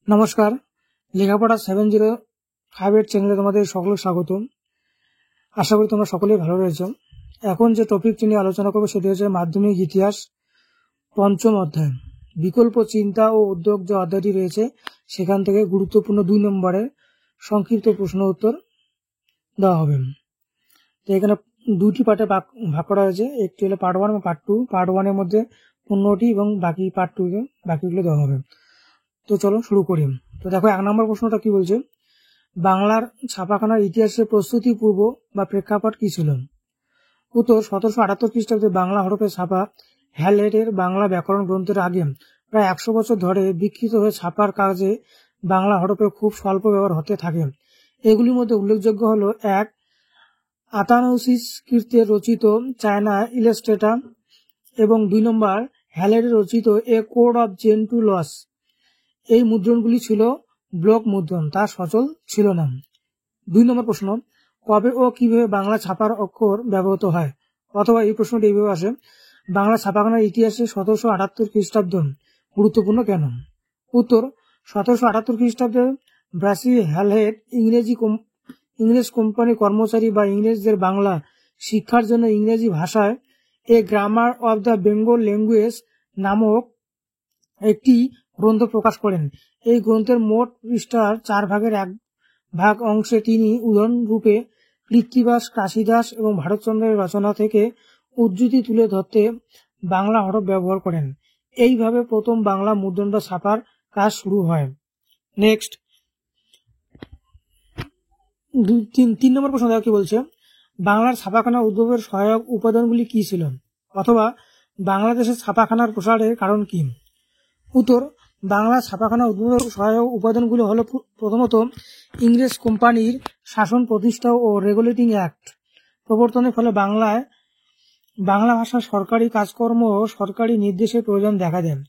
নমস্কার, লেখাপড়া 705 চ্যানেলে তোমাদের সকলকে স্বাগত। আশা করি তোমরা সকলেই ভালো রয়েছ। এখন যে টপিকটি নিয়ে আলোচনা করবো সেটি হচ্ছে মাধ্যমিক ইতিহাস পঞ্চম অধ্যায় বিকল্প চিন্তা ও উদ্যোগ। যে অধ্যায়টি রয়েছে সেখান থেকে গুরুত্বপূর্ণ 2 নম্বরের সংক্ষিপ্ত প্রশ্ন উত্তর দেওয়া হবে। তো এখানে 2টি পার্টে ভাগ করা হয়েছে, একটি হলো পার্ট 1 এবং পার্ট 2। পার্ট 1 এর মধ্যে 15টি এবং বাকি পার্ট 2 তে বাকিগুলো দেওয়া হবে। তো চলো শুরু করি। তো দেখো 1 নম্বর প্রশ্নটা কি বলছে, বাংলার ছাপাখানার ইতিহাসের প্রস্তুতি পূর্ব বা প্রেক্ষাপট কি ছিল? উত্তর, 1778 খ্রিস্টাব্দে বাংলা হরফে ছাপা হ্যালেটের বাংলা ব্যাকরণ গ্রন্থের আগে প্রায় 100 বছর ধরে বিকৃত হয়ে ছাপার কাজে বাংলা হরফের খুব স্বল্প ব্যবহার হতে থাকে। এগুলির মধ্যে উল্লেখযোগ্য হলো 1. আতানাউসিস কীর্তের রচিত চায়না ইলাস্ট্রেটা এবং 2 নম্বর হ্যালেটের রচিত এ কোড অফ জেন্টু লস। এই মুদ্রণগুলি ছিল ব্লক মুদ্রণ, তা সচল ছিল না। 2 নম্বর প্রশ্ন, কবে ও কিভাবে বাংলা ছাপার অক্ষর ব্যবহৃত হয়? অথবা এই প্রশ্নটি এইভাবে আসে, বাংলা ছাপাখানার ইতিহাসে 1778 খ্রিস্টাব্দ গুরুত্বপূর্ণ কেন? উত্তর, 1778 খ্রিস্টাব্দে ব্রাসি হ্যালহেড ইংরেজ কোম্পানি কর্মচারী বা ইংরেজদের বাংলা শিক্ষার জন্য ইংরেজি ভাষায় a grammar of the Bengal language নামক একটি গ্রন্থ প্রকাশ করেন। এই গ্রন্থের মোট পৃষ্ঠার 4 ভাগের 1 ভাগ অংশে তিনি উদাহরণরূপে কৃত্তিবাস, কাশিদাস এবং ভারতচন্দ্রের রচনা থেকে উদ্ধৃতি তুলে ধরতে বাংলা হরফ ব্যবহার করেন। এইভাবে প্রথম বাংলা মুদ্রণ বা ছাপার কাজ শুরু হয়। নেক্সট 3 নম্বর প্রশ্ন দেখো কি বলছে, বাংলার ছাপাখানা উদ্ভবের সহায়ক উপাদানগুলি কি ছিল? অথবা বাংলাদেশের ছাপাখানার প্রসারের কারণ কি? উত্তর, বাংলা ছাপাখানা উদ্ভবের সহায়ক উপাদানগুলি হল প্রথমত ইংরেজ কোম্পানির শাসন প্রতিষ্ঠা ও রেগুলেটিং অ্যাক্ট প্রবর্তনের ফলে বাংলা ভাষার সরকারি কাজকর্ম ও সরকারি নির্দেশের প্রয়োজন দেখা দেয়।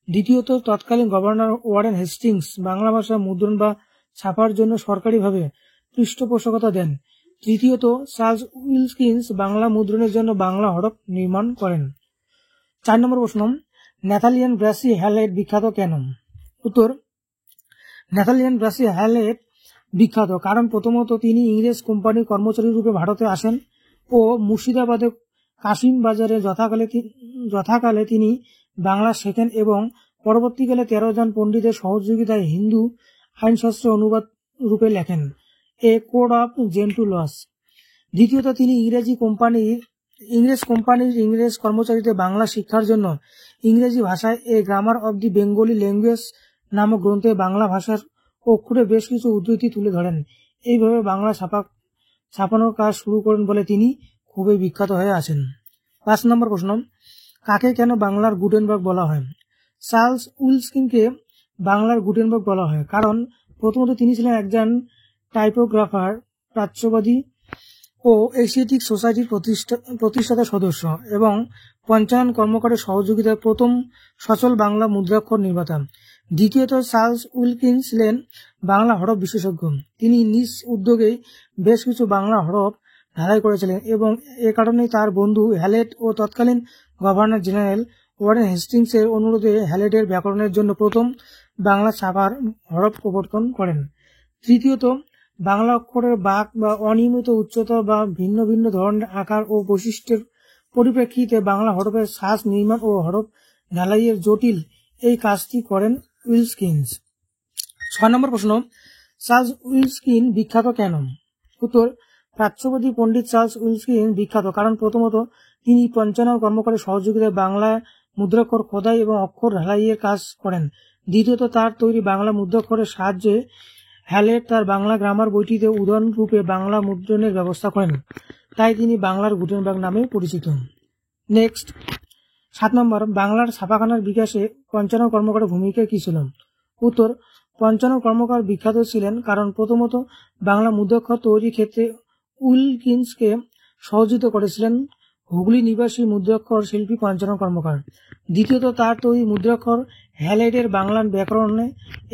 দ্বিতীয়ত, তৎকালীন গভর্নর ওয়ারেন হেস্টিংস বাংলা ভাষা মুদ্রণ বা ছাপার জন্য সরকারিভাবে পৃষ্ঠপোষকতা দেন। তৃতীয়ত, চার্লস উইলকিন্স বাংলা মুদ্রণের জন্য বাংলা হরফ নির্মাণ করেন। 4 নম্বর প্রশ্ন, ন্যাথানিয়েল ব্রাসি হ্যালেট বিখ্যাত কেন? উত্তর, ন্যাথানিয়েল ব্রাসি হ্যালেট বিখ্যাত কারণ প্রথমত তিনি ইংরেজ কোম্পানির কর্মচারী রূপে ভারতে আসেন ও মুর্শিদাবাদে কাশিম বাজারে যথাকালে তিনি বাংলা শেখেন এবং পরবর্তীকালে 13 জন পণ্ডিতের সহযোগিতায় হিন্দু আইনশাস্ত্র অনুবাদ রূপে লেখেন a code of Gentoo laws. দ্বিতীয়ত, তিনি ইংরেজ কর্মচারীদের বাংলা শিক্ষার জন্য ইংরেজি ভাষায় a grammar of the Bengali language নামক গ্রন্থে বাংলা ভাষার অক্ষরে বেশ কিছু উদ্ধৃতি তুলে ধরেন। এইভাবে বাংলা ছাপানোর কাজ শুরু করেন বলে তিনি খুবই বিখ্যাত হয়ে আছেন। 5 নম্বর প্রশ্ন, কাকে কেন বাংলার গুটেনবার্গ বলা হয়? চার্লস উইলকিন্সকে বাংলার গুটেনবার্গ বলা হয় কারণ প্রথমত তিনি ছিলেন একজন টাইপোগ্রাফার, প্রাচ্যবাদী ও এশিয়াটিক সোসাইটির প্রতিষ্ঠাতা সদস্য এবং পঞ্চানন কর্মকারের সহযোগিতায় প্রথম সচল বাংলা মুদ্রাক্ষর নির্মাতা। দ্বিতীয়ত, চার্লস উইলকিন্স ছিলেন বাংলা হরফ বিশেষজ্ঞ। তিনি নিজ উদ্যোগেই বেশ কিছু বাংলা হরফ ঢালাই করেছিলেন এবং এ কারণেই তার বন্ধু হ্যালেট ও তৎকালীন গভর্নর জেনারেল ওয়ারেন হেস্টিংসের অনুরোধে হ্যালেটের ব্যাকরণের জন্য প্রথম বাংলা ছাপার হরফ প্রবর্তন করেন। তৃতীয়ত, বাংলা অক্ষরের বাঁক বা অনিয়মিত উচ্চতা বা ভিন্ন ভিন্ন ধরনের আকার ও বৈশিষ্ট্যের পরিপ্রেক্ষিতে বাংলা হরফের সাজ নির্মাণ ও হরফ ঢালাইয়ের জটিল এই কাজটি করেন উইলকিন্স। 6 নম্বর প্রশ্ন, চার্লস উইলকিন্স বিখ্যাত কেন? উত্তর, প্রাচ্যবাদী পণ্ডিত চার্লস উইলকিন্স বিখ্যাত কারণ প্রথমত তিনি পঞ্চানন কর্মকারের সহযোগিতায় বাংলা মুদ্রাক্ষর খোদাই এবং অক্ষর ঢালাইয়ের কাজ করেন। দ্বিতীয়ত, তার তৈরি বাংলা মুদ্রাক্ষরের সাহায্যে হ্যালেট তার বাংলা গ্রামার বইটিতে উদাহরণরূপে বাংলা মুদ্রণের ব্যবস্থা করেন, তাই তিনি বাংলার গুটেনবার্গ নামে পরিচিত। নেক্সট 7 নম্বর, বাংলার ছাপাখানার বিকাশে পঞ্চানন কর্মকারের ভূমিকা কি ছিল? উত্তর, পঞ্চানন কর্মকার বিখ্যাত ছিলেন কারণ প্রথমত বাংলা মুদ্রাক্ষর তৈরির ক্ষেত্রে উইলকিন্সকে সহযোগিতা করেছিলেন হুগলি নিবাসী মুদ্রাক্ষর শিল্পী পঞ্চানন কর্মকার। দ্বিতীয়ত, তার তৈরি মুদ্রাক্ষর হ্যালেটের বাংলা ব্যাকরণে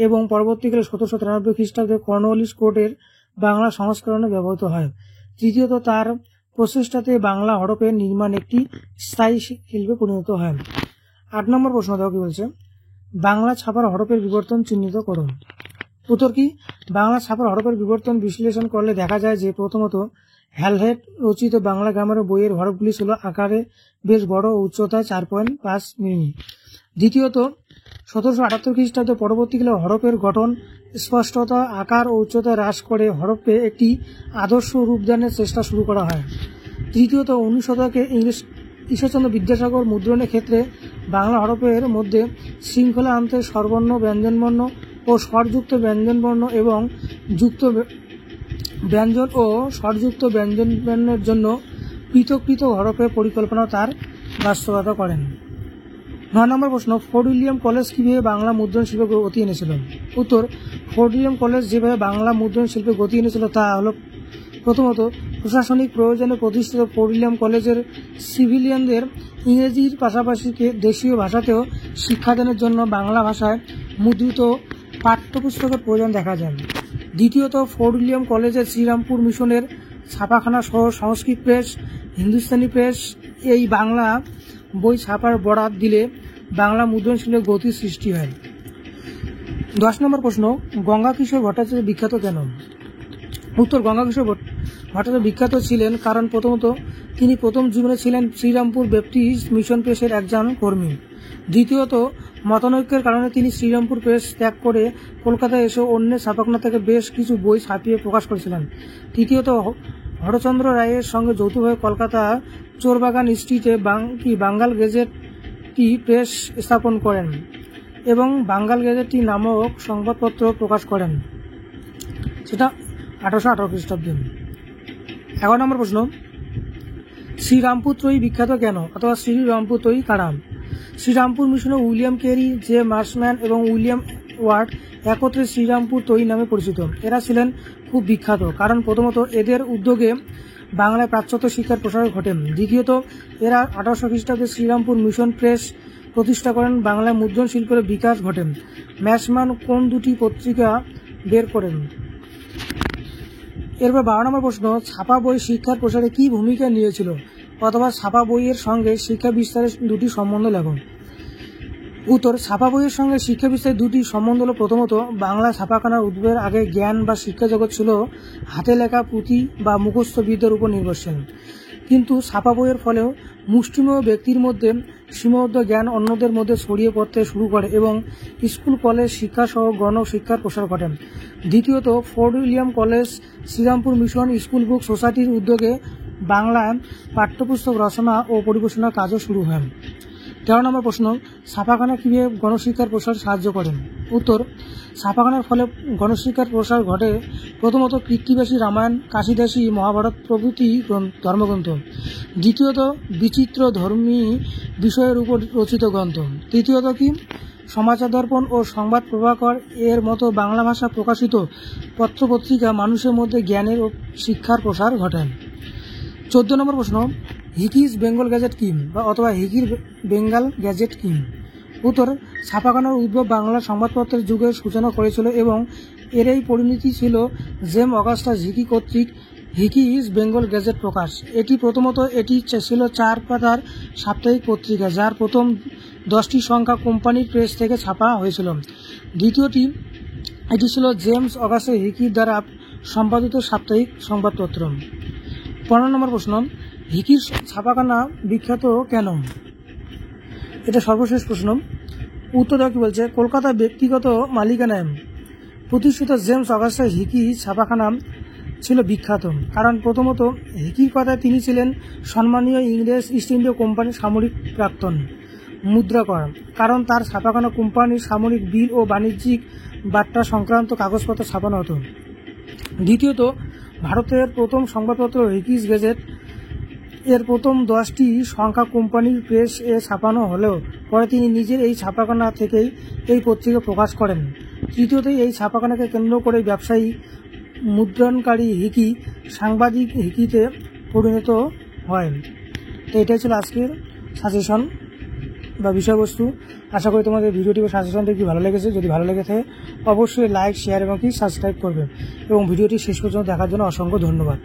এবং পরবর্তীকালে 1793 খ্রিস্টাব্দে কর্নওয়ালিস কোর্টের বাংলা সংস্করণে ব্যবহৃত হয়। তৃতীয়ত, তার প্রচেষ্টাতে বাংলা হরফের নির্মাণ একটি স্থায়ী শিল্পে পরিণত হয়। 8 নম্বর প্রশ্ন দেখো কি বলছে, বাংলা ছাপার হরফের বিবর্তন চিহ্নিত করুন। উত্তর কি? বাংলা ছাপার হরফের বিবর্তন বিশ্লেষণ করলে দেখা যায় যে প্রথমত হ্যালহেড রচিত বাংলা গ্রামারের বইয়ের হরফগুলি ছিল আকারে বেশ বড় ও উচ্চতায় 4.5 মিমি। দ্বিতীয়ত 1778 খ্রিস্টাব্দে পরবর্তীকালে হরফের গঠন, স্পষ্টতা, আকার ও উচ্চতা হ্রাস করে হরফে একটি আদর্শ রূপদানের চেষ্টা শুরু করা হয়। তৃতীয়ত 19 শতকে ঈশ্বরচন্দ্র বিদ্যাসাগর মুদ্রণের ক্ষেত্রে বাংলা হরফের মধ্যে শৃঙ্খলা আনতে স্বরবর্ণ, ব্যঞ্জনবর্ণ ও স্বরযুক্ত ব্যঞ্জনবর্ণ এবং যুক্ত ব্যঞ্জন ও স্বরযুক্ত ব্যঞ্জনবর্ণের জন্য পৃথক পৃথক হরফের পরিকল্পনা তার বাস্তবতা করেন। 9 নম্বর প্রশ্ন, ফোর্ট উইলিয়াম কলেজ কিভাবে বাংলা মুদ্রণ শিল্পে গতি এনেছিল? উত্তর, ফোর্ট উইলিয়াম কলেজ যেভাবে বাংলা মুদ্রণ শিল্পে গতি এনেছিল তা হল প্রথমত প্রশাসনিক প্রয়োজনে প্রতিষ্ঠিত ফোর্ট উইলিয়াম কলেজের সিভিলিয়ানদের ইংরেজির পাশাপাশি দেশীয় ভাষাতেও শিক্ষাদানের জন্য বাংলা ভাষায় মুদ্রিত পাঠ্যপুস্তকের প্রয়োজন দেখা যায়। দ্বিতীয়ত ফোর্ট উইলিয়াম কলেজের শ্রীরামপুর মিশনের ছাপাখানা সহ সংস্কৃত প্রেস, হিন্দুস্তানি প্রেস এই বাংলা বই ছাপার বরাত দিলে বাংলা মুদ্রণ শিল্পে গতির সৃষ্টি হয়। 10 নম্বর প্রশ্ন, গঙ্গা কিশোর ভট্টাচার্য বিখ্যাত কেন? উত্তর, গঙ্গা কিশোর ভট্টাচার্য বিখ্যাত ছিলেন কারণ প্রথমত তিনি প্রথম জীবনে ছিলেন শ্রীরামপুর ব্যাপটিস্ট মিশন প্রেসের একজন কর্মী। দ্বিতীয়ত মতানৈক্যের কারণে তিনি শ্রীরামপুর প্রেস ত্যাগ করে কলকাতায় এসে অন্যের ছাপাখানা থেকে বেশ কিছু বই ছাপিয়ে প্রকাশ করেছিলেন। তৃতীয়ত হরচন্দ্র রায়ের সঙ্গে যৌথভাবে কলকাতা চোরবাগান স্ট্রিটে বাঙ্গাল গেজেটটি প্রেস স্থাপন করেন এবং বাঙ্গাল গেজেটটি নামক সংবাদপত্র প্রকাশ করেন, সেটা 1818 খ্রিস্টাব্দে। 11 নম্বর প্রশ্ন, শ্রীরামপুর ত্রয়ী বিখ্যাত কেন অথবা শ্রীরামপুর ত্রয়ী কারা? শ্রীরামপুর মিশনে উইলিয়াম কেরি, জে মার্সম্যান এবং উইলিয়াম ওয়ার্ড একত্রে শ্রীরামপুর ত্রয়ী নামে পরিচিত। এরা ছিলেন খুব বিখ্যাত কারণ প্রথমত এদের উদ্যোগে বাংলায় প্রাচ্যত শিক্ষার প্রসার ঘটে। দ্বিতীয়ত এরা 1800 খ্রিস্টাব্দে শ্রীরামপুর মিশন প্রেস প্রতিষ্ঠা করেন, বাংলায় মুদ্রণ শিল্পের বিকাশ ঘটে। ম্যাসম্যান কোন দুটি পত্রিকা বের করেন? এরপর 12 নম্বর প্রশ্ন, ছাপা বই শিক্ষার প্রসারে কি ভূমিকা নিয়েছিল অথবা ছাপা বইয়ের সঙ্গে শিক্ষা বিস্তারের দুটি সম্বন্ধ লেখো। উত্তর, ছাপা বইয়ের সঙ্গে শিক্ষা বিস্তারের দুটি সম্বন্ধ হল প্রথমত বাংলা ছাপাখানার উদ্ভবের আগে জ্ঞান বা শিক্ষা জগৎ ছিল হাতে লেখা পুঁথি বা মুখস্থ বিদ্যার উপর নির্ভরশীল, কিন্তু ছাপা বইয়ের ফলেও মুষ্টিমেয় ব্যক্তির মধ্যে সীমাবদ্ধ জ্ঞান অন্যদের মধ্যে ছড়িয়ে পড়তে শুরু করে এবং স্কুল কলেজ শিক্ষা সহ গণশিক্ষার প্রসার ঘটে। দ্বিতীয়ত Fort William College Srirampur Mission School Book সোসাইটির উদ্যোগে বাংলায় পাঠ্যপুস্তক রচনা ও পরিবেশনার কাজও শুরু হয়। 13 নম্বর প্রশ্ন, ছাপাখানা কিভাবে গণশিক্ষার প্রসার সাহায্য করেন? উত্তর, ছাপাখানার ফলে গণশিক্ষার প্রসার ঘটে প্রথমত কৃত্তিবাসী রামায়ণ, কাশিদাসী মহাভারত প্রভৃতি ধর্মগ্রন্থ। দ্বিতীয়ত বিচিত্র ধর্মী বিষয়ের উপর রচিত গ্রন্থ। তৃতীয়ত কি সমাচার দর্পণ ও সংবাদ প্রভাকর এর মতো বাংলা ভাষা প্রকাশিত পত্রপত্রিকা মানুষের মধ্যে জ্ঞানের ও শিক্ষার প্রসার ঘটায়। 14 নম্বর প্রশ্ন, হিকিস বেঙ্গল গ্যাজেট কি বা অথবা হিকির বেঙ্গল গ্যাজেট কি? উত্তর, ছাপাখানার উদ্ভব বাংলা সংবাদপত্রের যুগের সূচনা করেছিল এবং এরই পরিণতি ছিল জেম অগাস্টাস হিকি কর্তৃক হিকিস বেঙ্গল গ্যাজেট প্রকাশ। এটি ছিল 4 পাতার সাপ্তাহিক পত্রিকা যার প্রথম 10টি সংখ্যা কোম্পানির প্রেস থেকে ছাপা হয়েছিল। দ্বিতীয়টি এটি ছিল জেমস অগাস্টাস হিকির দ্বারা সম্পাদিত সাপ্তাহিক সংবাদপত্র। 15 নম্বর প্রশ্ন, হিকির ছাপাখানা বিখ্যাত কেন? এটা সর্বশেষ প্রশ্ন। উত্তর কি বলছে, কলকাতা ব্যক্তিগত মালিকানায় প্রতিষ্ঠিত জেমস অগাস্টাস হিকি ছাপাখানা ছিল বিখ্যাত কারণ প্রথমত হিকির কথায় তিনি ছিলেন সম্মানীয় ইংরেজ ইস্ট ইন্ডিয়া কোম্পানির সামরিক প্রাক্তন মুদ্রাকর, কারণ তার ছাপাখানা কোম্পানির সামরিক বিল ও বাণিজ্যিক বার্তা সংক্রান্ত কাগজপত্র ছাপানো হতো। দ্বিতীয়ত ভারতের প্রথম সংবাদপত্র হিকিস গেজেট এর প্রথম 10টি সংখ্যা কোম্পানির প্রেস এ ছাপানো হলেও পরে তিনি নিজের এই ছাপাখানা থেকেই এই পত্রিকা প্রকাশ করেন। তৃতীয়ত এই ছাপাখানাকে কেন্দ্র করে ব্যবসায়ী মুদ্রণকারী হিকি সাংবাদিক হিকিতে পরিণত হয়। তো এটাই ছিল আজকের সাজেশন বা বিষয়বস্তু। আশা করি তোমাদের ভিডিওটি বা সাজেশনটি কি ভালো লেগেছে। যদি ভালো লেগে থাকে অবশ্যই লাইক, শেয়ার এবং সাবস্ক্রাইব করবে এবং ভিডিওটি শেষ পর্যন্ত দেখার জন্য অসংখ্য ধন্যবাদ।